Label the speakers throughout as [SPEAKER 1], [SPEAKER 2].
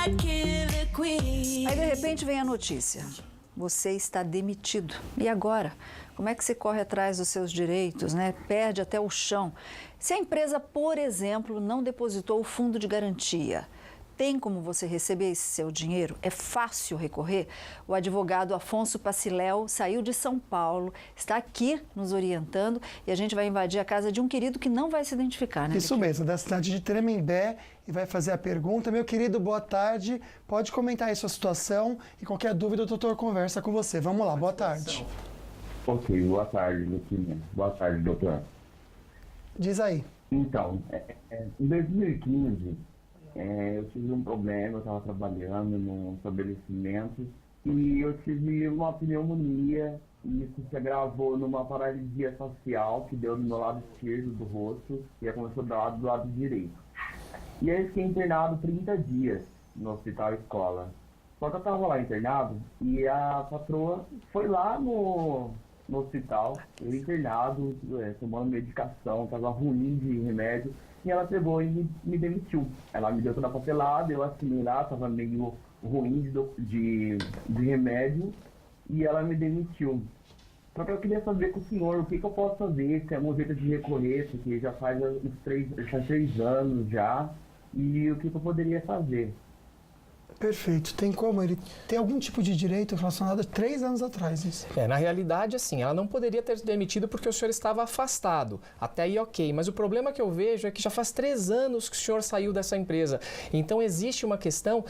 [SPEAKER 1] Aí de repente vem a notícia: você está demitido. E agora? Como é que você corre atrás dos seus direitos, né? Perde até o chão. Se a empresa, por exemplo, não depositou o fundo de garantia, tem como você receber esse seu dinheiro? É fácil recorrer? O advogado Afonso Paciléu saiu de São Paulo, está aqui nos orientando e a gente vai invadir a casa de um querido que não vai se identificar, né?
[SPEAKER 2] Isso mesmo, da cidade de Tremembé, e vai fazer a pergunta. Meu querido, boa tarde. Pode comentar aí sua situação e qualquer dúvida o doutor conversa com você. Vamos lá, boa tarde.
[SPEAKER 3] Ok, boa tarde, Lucinha. Boa tarde, doutor.
[SPEAKER 2] Diz aí.
[SPEAKER 3] Então, em 2015, eu tive um problema, eu estava trabalhando num estabelecimento e eu tive uma pneumonia e isso se agravou numa paralisia facial que deu no meu lado esquerdo do rosto e começou a dar do lado direito. E aí eu fiquei internado 30 dias no hospital escola. Só que eu estava lá internado e a patroa foi lá no hospital, eu internado, tomando medicação, estava ruim de remédio, e ela pegou e me demitiu. Ela me deu toda a papelada, eu assinei lá, estava meio ruim de remédio, e ela me demitiu. Só que eu queria saber com o senhor o que eu posso fazer, se tem algum jeito de recorrer, porque já faz uns 3 anos já, e o que eu poderia fazer.
[SPEAKER 2] Perfeito. Tem como? Ele tem algum tipo de direito relacionado a 3 anos atrás, isso?
[SPEAKER 4] Na realidade, assim, ela não poderia ter demitido porque o senhor estava afastado. Até aí, ok. Mas o problema que eu vejo é que já faz 3 anos que o senhor saiu dessa empresa. Então, existe uma questão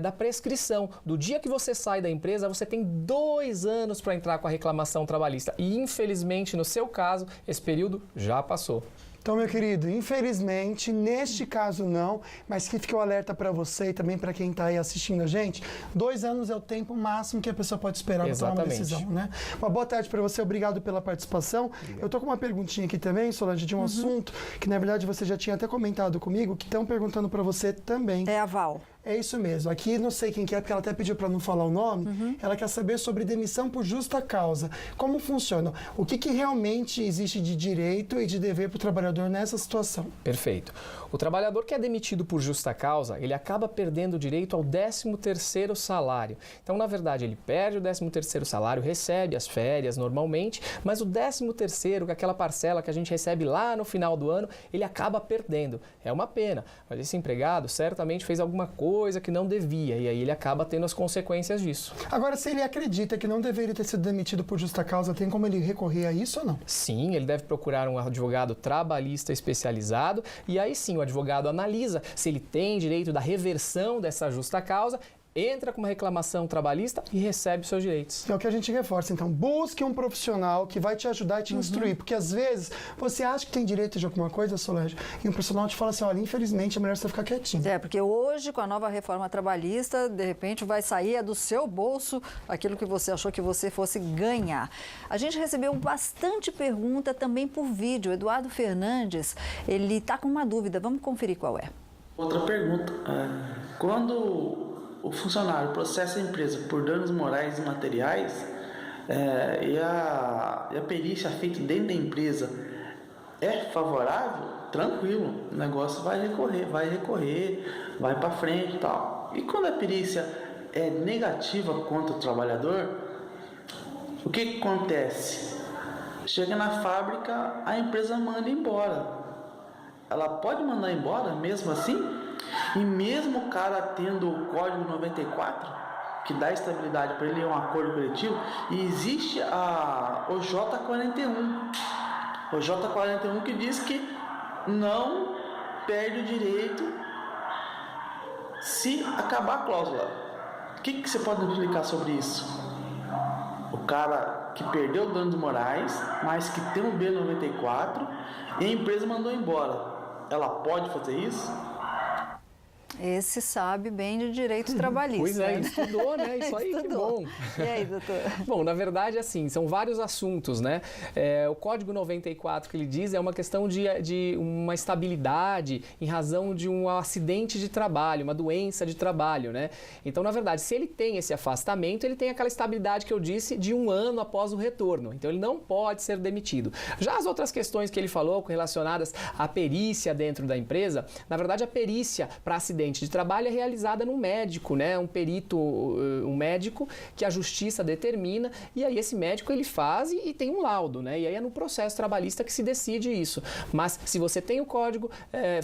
[SPEAKER 4] da prescrição. Do dia que você sai da empresa, você tem 2 anos para entrar com a reclamação trabalhista. E, infelizmente, no seu caso, esse período já passou.
[SPEAKER 2] Então, meu querido, infelizmente, neste caso não, mas que fique o alerta para você e também para quem está aí assistindo a gente, 2 anos é o tempo máximo que a pessoa pode esperar para tomar uma decisão, né? Uma boa tarde para você, obrigado pela participação. Obrigado. Eu tô com uma perguntinha aqui também, Solange, de um assunto que, na verdade, você já tinha até comentado comigo, que estão perguntando para você também.
[SPEAKER 1] É a Val.
[SPEAKER 2] É isso mesmo. Aqui não sei quem que é, porque ela até pediu para não falar o nome. Ela quer saber sobre demissão por justa causa. Como funciona? O que realmente existe de direito e de dever para o trabalhador nessa situação?
[SPEAKER 4] Perfeito. O trabalhador que é demitido por justa causa, ele acaba perdendo o direito ao 13º salário. Então, na verdade, ele perde o 13º salário, recebe as férias normalmente, mas o 13º, que é aquela parcela que a gente recebe lá no final do ano, ele acaba perdendo. É uma pena, mas esse empregado certamente fez alguma coisa que não devia, e aí ele acaba tendo as consequências disso.
[SPEAKER 2] Agora, se ele acredita que não deveria ter sido demitido por justa causa, tem como ele recorrer a isso ou não?
[SPEAKER 4] Sim, ele deve procurar um advogado trabalhista especializado, e aí sim o advogado analisa se ele tem direito da reversão dessa justa causa, entra com uma reclamação trabalhista e recebe seus direitos.
[SPEAKER 2] É o que a gente reforça, então. Busque um profissional que vai te ajudar e te instruir, porque às vezes você acha que tem direito de alguma coisa, Solange, e um profissional te fala assim, olha, infelizmente é melhor você ficar quietinho.
[SPEAKER 1] Porque hoje, com a nova reforma trabalhista, de repente vai sair do seu bolso aquilo que você achou que você fosse ganhar. A gente recebeu bastante pergunta também por vídeo. Eduardo Fernandes, ele está com uma dúvida, vamos conferir qual é.
[SPEAKER 5] Outra pergunta, quando o funcionário processa a empresa por danos morais e materiais e a perícia feita dentro da empresa é favorável, tranquilo, o negócio vai recorrer, vai para frente e tal. E quando a perícia é negativa contra o trabalhador, o que acontece? Chega na fábrica, a empresa manda embora. Ela pode mandar embora mesmo assim? E mesmo o cara tendo o Código 94, que dá estabilidade para ele em um acordo coletivo, e existe a OJ41. OJ41 que diz que não perde o direito se acabar a cláusula. O que você pode me explicar sobre isso? O cara que perdeu danos morais, mas que tem um B94 e a empresa mandou embora. Ela pode fazer isso?
[SPEAKER 1] Esse sabe bem de direito trabalhista.
[SPEAKER 4] Pois é, estudou, né? Isso aí, que bom.
[SPEAKER 1] E aí, doutor?
[SPEAKER 4] Bom, na verdade, assim, são vários assuntos, né? O Código 94 que ele diz é uma questão de uma estabilidade em razão de um acidente de trabalho, uma doença de trabalho, né? Então, na verdade, se ele tem esse afastamento, ele tem aquela estabilidade que eu disse de 1 ano após o retorno. Então, ele não pode ser demitido. Já as outras questões que ele falou relacionadas à perícia dentro da empresa, na verdade, a perícia para acidente acidente de trabalho é realizada num médico, né? Um perito, um médico que a justiça determina, e aí esse médico ele faz e tem um laudo, né? E aí é no processo trabalhista que se decide isso. Mas se você tem o código,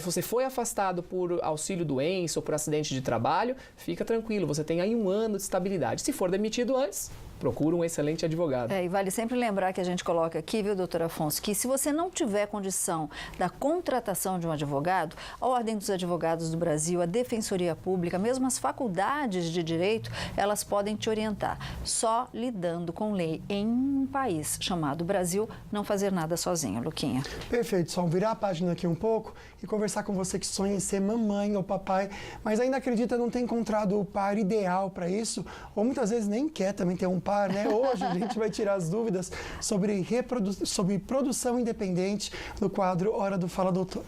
[SPEAKER 4] você foi afastado por auxílio-doença ou por acidente de trabalho, fica tranquilo, você tem aí 1 ano de estabilidade. Se for demitido antes, procura um excelente advogado.
[SPEAKER 1] E vale sempre lembrar que a gente coloca aqui, viu, doutor Afonso, que se você não tiver condição da contratação de um advogado, a Ordem dos Advogados do Brasil, a Defensoria Pública, mesmo as faculdades de direito, elas podem te orientar. Só lidando com lei em um país chamado Brasil, não fazer nada sozinho, Luquinha.
[SPEAKER 2] Perfeito, só virar a página aqui um pouco e conversar com você que sonha em ser mamãe ou papai, mas ainda acredita não ter encontrado o par ideal para isso, ou muitas vezes nem quer também ter um par, né? Hoje a gente vai tirar as dúvidas sobre produção independente no quadro Hora do Fala Doutor.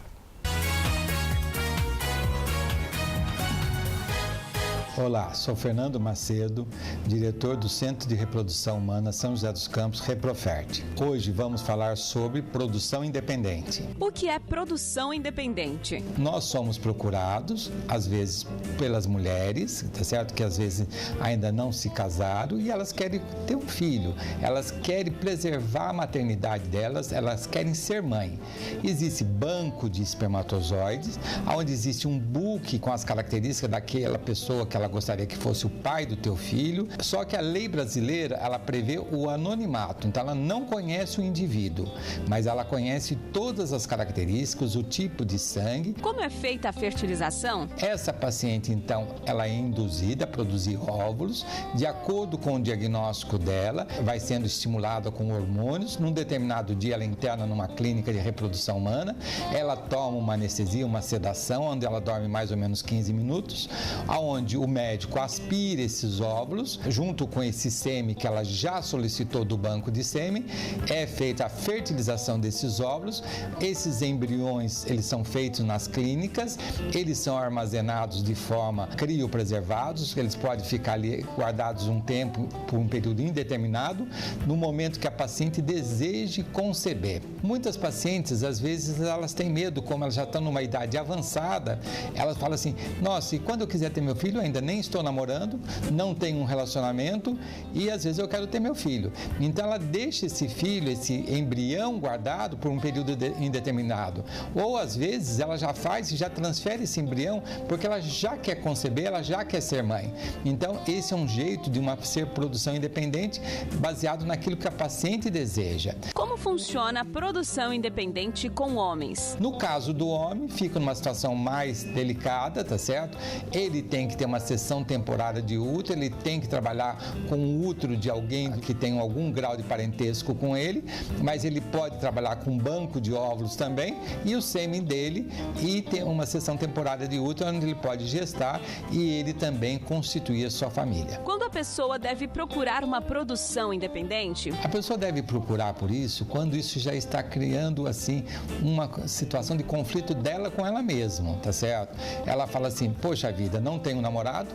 [SPEAKER 6] Olá, sou Fernando Macedo, diretor do Centro de Reprodução Humana São José dos Campos, Reprofert. Hoje vamos falar sobre produção independente.
[SPEAKER 7] O que é produção independente?
[SPEAKER 6] Nós somos procurados, às vezes, pelas mulheres, tá certo? Que às vezes ainda não se casaram e elas querem ter um filho, elas querem preservar a maternidade delas, elas querem ser mãe. Existe banco de espermatozoides, onde existe um book com as características daquela pessoa que ela gostaria que fosse o pai do teu filho, só que a lei brasileira, ela prevê o anonimato, então ela não conhece o indivíduo, mas ela conhece todas as características, o tipo de sangue.
[SPEAKER 7] Como é feita a fertilização?
[SPEAKER 6] Essa paciente, então, ela é induzida a produzir óvulos, de acordo com o diagnóstico dela, vai sendo estimulada com hormônios, num determinado dia ela interna numa clínica de reprodução humana, ela toma uma anestesia, uma sedação, onde ela dorme mais ou menos 15 minutos, aonde o médico aspira esses óvulos, junto com esse sêmen que ela já solicitou do banco de sêmen, é feita a fertilização desses óvulos, esses embriões, eles são feitos nas clínicas, eles são armazenados de forma criopreservados, eles podem ficar ali guardados um tempo, por um período indeterminado, no momento que a paciente deseje conceber. Muitas pacientes, às vezes, elas têm medo, como elas já estão numa idade avançada, elas falam assim, nossa, e quando eu quiser ter meu filho, ainda nem estou namorando, não tenho um relacionamento e às vezes eu quero ter meu filho. Então ela deixa esse filho, esse embrião guardado por um período indeterminado. Ou às vezes ela já faz e já transfere esse embrião porque ela já quer conceber, ela já quer ser mãe. Então esse é um jeito de ser produção independente baseado naquilo que a paciente deseja.
[SPEAKER 7] Como funciona a produção independente com homens?
[SPEAKER 6] No caso do homem, fica numa situação mais delicada, tá certo? Ele tem que ter uma sessão temporária de útero, ele tem que trabalhar com o útero de alguém que tem algum grau de parentesco com ele, mas ele pode trabalhar com um banco de óvulos também e o sêmen dele e ter uma sessão temporária de útero onde ele pode gestar e ele também constituir a sua família.
[SPEAKER 7] Quando a pessoa deve procurar uma produção independente?
[SPEAKER 6] A pessoa deve procurar por isso quando isso já está criando assim uma situação de conflito dela com ela mesma, tá certo? Ela fala assim, poxa vida, não tenho namorado,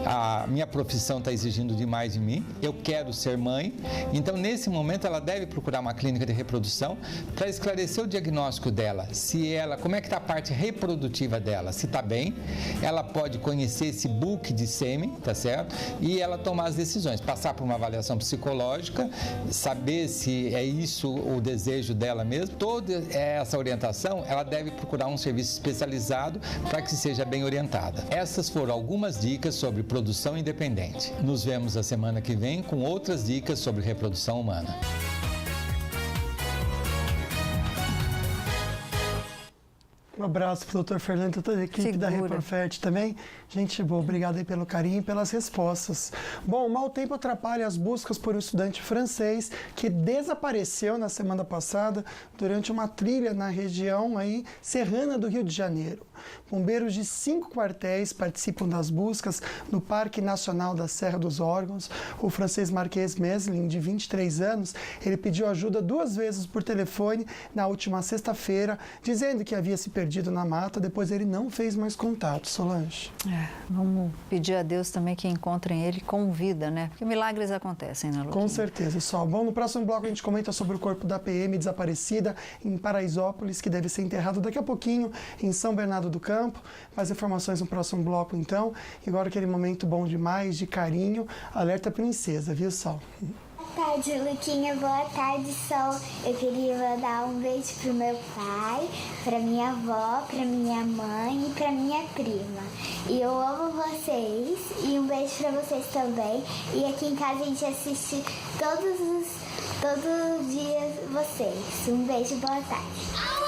[SPEAKER 6] a minha profissão está exigindo demais de mim, eu quero ser mãe, então nesse momento ela deve procurar uma clínica de reprodução para esclarecer o diagnóstico dela, se ela, como é que está a parte reprodutiva dela, se está bem, ela pode conhecer esse book de sêmen, tá certo? E ela tomar as decisões, passar por uma avaliação psicológica, saber se é isso o desejo dela mesmo, toda essa orientação, ela deve procurar um serviço especializado para que seja bem orientada. Essas foram algumas dicas sobre produção independente. Nos vemos a semana que vem com outras dicas sobre reprodução humana.
[SPEAKER 2] Um abraço para o Dr. Fernando e toda a equipe da Reprofert também. Gente boa, obrigado aí pelo carinho e pelas respostas. Bom, o mau tempo atrapalha as buscas por um estudante francês que desapareceu na semana passada durante uma trilha na região aí serrana do Rio de Janeiro. Bombeiros de 5 quartéis participam das buscas no Parque Nacional da Serra dos Órgãos. O francês Marquês Meslin, de 23 anos, ele pediu ajuda 2 vezes por telefone na última sexta-feira, dizendo que havia se perdido perdido na mata, depois ele não fez mais contato, Solange.
[SPEAKER 1] Vamos pedir a Deus também que encontrem ele com vida, né? Porque milagres acontecem, né, Luquinha?
[SPEAKER 2] Com certeza, Sol. Bom, no próximo bloco a gente comenta sobre o corpo da PM desaparecida em Paraisópolis, que deve ser enterrado daqui a pouquinho em São Bernardo do Campo. Mais informações no próximo bloco, então. E agora aquele momento bom demais, de carinho, alerta princesa, viu, Sol?
[SPEAKER 8] Boa tarde, Luquinha. Boa tarde, Sol. Eu queria mandar um beijo pro meu pai, pra minha avó, pra minha mãe e pra minha prima. E eu amo vocês e um beijo pra vocês também. E aqui em casa a gente assiste todos os dias vocês. Um beijo, boa tarde.